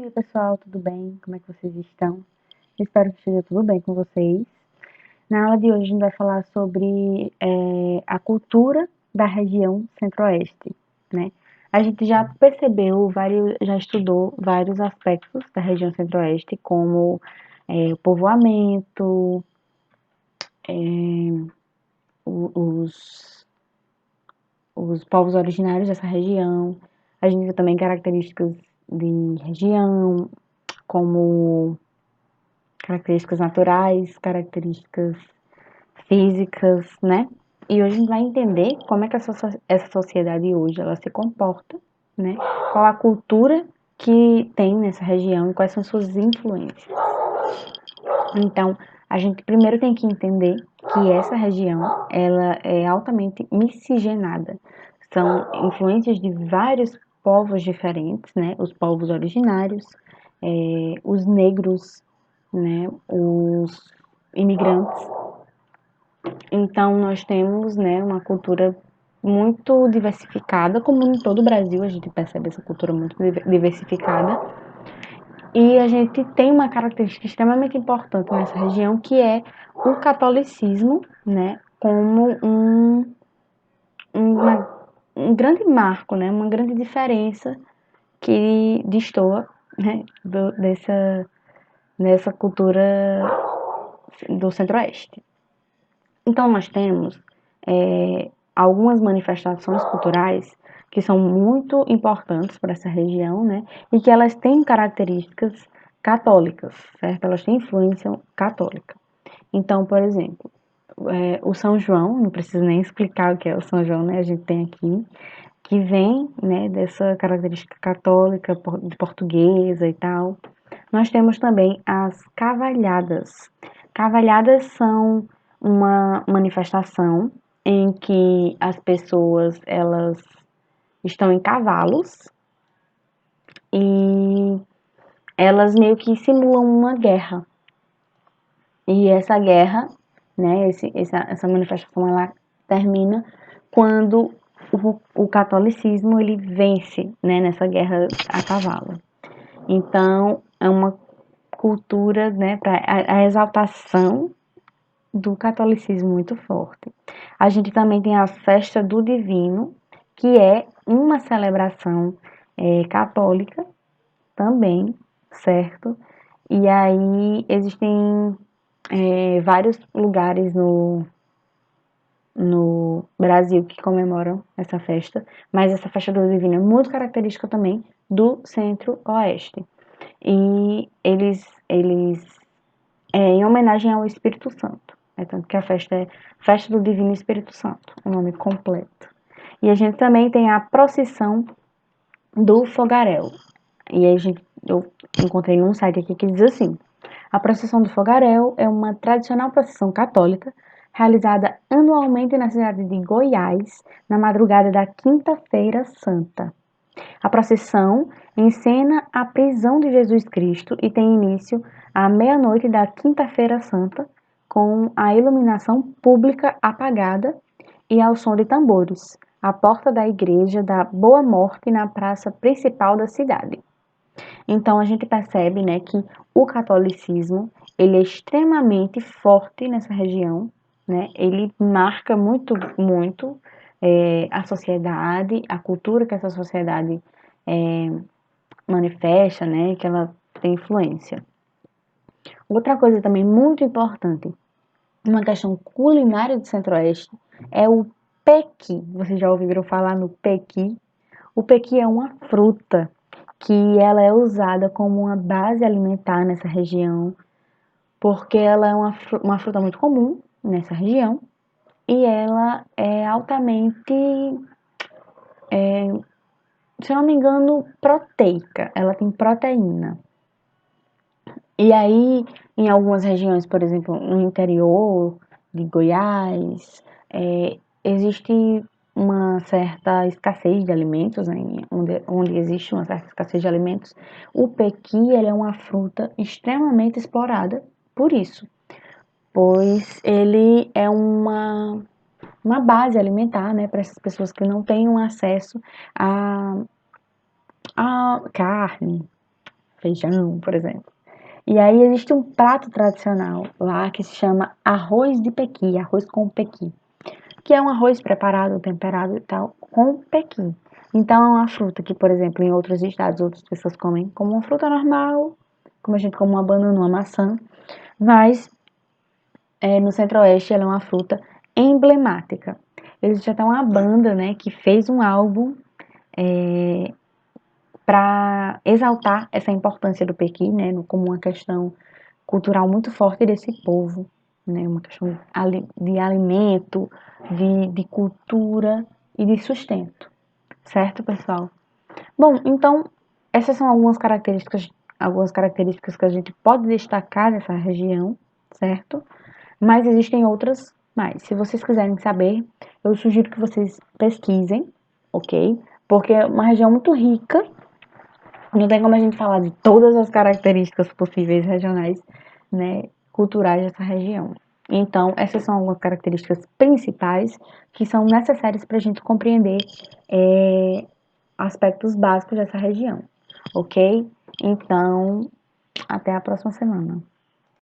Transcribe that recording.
E aí, pessoal, tudo bem? Como é que vocês estão? Espero que esteja tudo bem com vocês. Na aula de hoje a gente vai falar sobre a cultura da região centro-oeste, né? A gente já percebeu, já estudou vários aspectos da região centro-oeste, como o povoamento, os, os povos originários dessa região. A gente viu também características de região, como características naturais, características físicas, né? E hoje a gente vai entender como é que essa sociedade hoje ela se comporta, né? Qual a cultura que tem nessa região e quais são suas influências. Então, a gente primeiro tem que entender que essa região ela é altamente miscigenada. São influências de vários povos diferentes, né? Os povos originários, os negros, né? Os imigrantes. Então, nós temos, né, uma cultura muito diversificada, como em todo o Brasil a gente percebe essa cultura muito diversificada. E a gente tem uma característica extremamente importante nessa região, que é o catolicismo, né, como um grande marco, né, uma grande diferença que destoa, né, dessa cultura do Centro-Oeste. Então, nós temos algumas manifestações culturais que são muito importantes para essa região, né? E que elas têm características católicas, certo? Elas têm influência católica. Então, por exemplo, o São João, não preciso nem explicar o que é o São João, né? A gente tem aqui, que vem, né, dessa característica católica, de portuguesa e tal. Nós temos também as cavalhadas. Cavalhadas são uma manifestação em que as pessoas elas estão em cavalos e elas meio que simulam uma guerra. E essa guerra, né, essa manifestação ela termina quando o catolicismo ele vence, né, nessa guerra a cavalo. Então, é uma cultura, né, para a exaltação do catolicismo muito forte. A gente também tem a festa do Divino, que é uma celebração católica também, certo? E aí existem vários lugares no Brasil que comemoram essa festa, mas essa festa do Divino é muito característica também do Centro-Oeste. E eles em homenagem ao Espírito Santo. Tanto que a festa é Festa do Divino Espírito Santo, o nome completo. E a gente também tem a procissão do fogaréu. E aí eu encontrei num site aqui que diz assim: a procissão do fogaréu é uma tradicional procissão católica realizada anualmente na cidade de Goiás, na madrugada da Quinta-feira Santa. A procissão encena a prisão de Jesus Cristo e tem início à meia-noite da Quinta-feira Santa, com a iluminação pública apagada e ao som de tambores, à porta da igreja da Boa Morte na praça principal da cidade. Então a gente percebe, né, que o catolicismo ele é extremamente forte nessa região, né? Ele marca muito a sociedade, a cultura que essa sociedade manifesta, né, que ela tem influência. Outra coisa também muito importante, uma questão culinária do Centro-Oeste, é o pequi. Vocês já ouviram falar no pequi? O pequi é uma fruta que ela é usada como uma base alimentar nessa região, porque ela é uma fruta muito comum nessa região e ela é altamente, se eu não me engano, proteica. Ela tem proteína. E aí, em algumas regiões, por exemplo, no interior de Goiás, existe uma certa escassez de alimentos, né? Onde existe uma certa escassez de alimentos, o pequi ele é uma fruta extremamente explorada por isso, pois ele é uma base alimentar, né, para essas pessoas que não têm acesso a carne, feijão, por exemplo. E aí existe um prato tradicional lá que se chama arroz de pequi, arroz com pequi, que é um arroz preparado, temperado e tal, com pequi. Então é uma fruta que, por exemplo, em outros estados outras pessoas comem como uma fruta normal, como a gente come uma banana, uma maçã, mas no Centro-Oeste ela é uma fruta emblemática. Existe até uma banda, né, que fez um álbum para exaltar essa importância do pequi, né, como uma questão cultural muito forte desse povo, né, uma questão de alimento, de cultura e de sustento, certo, pessoal? Bom, então essas são algumas características que a gente pode destacar dessa região, certo? Mas existem outras mais. Se vocês quiserem saber, eu sugiro que vocês pesquisem, ok? Porque é uma região muito rica, não tem como a gente falar de todas as características possíveis regionais, né, culturais dessa região. Então, essas são algumas características principais que são necessárias para a gente compreender aspectos básicos dessa região, ok? Então, até a próxima semana.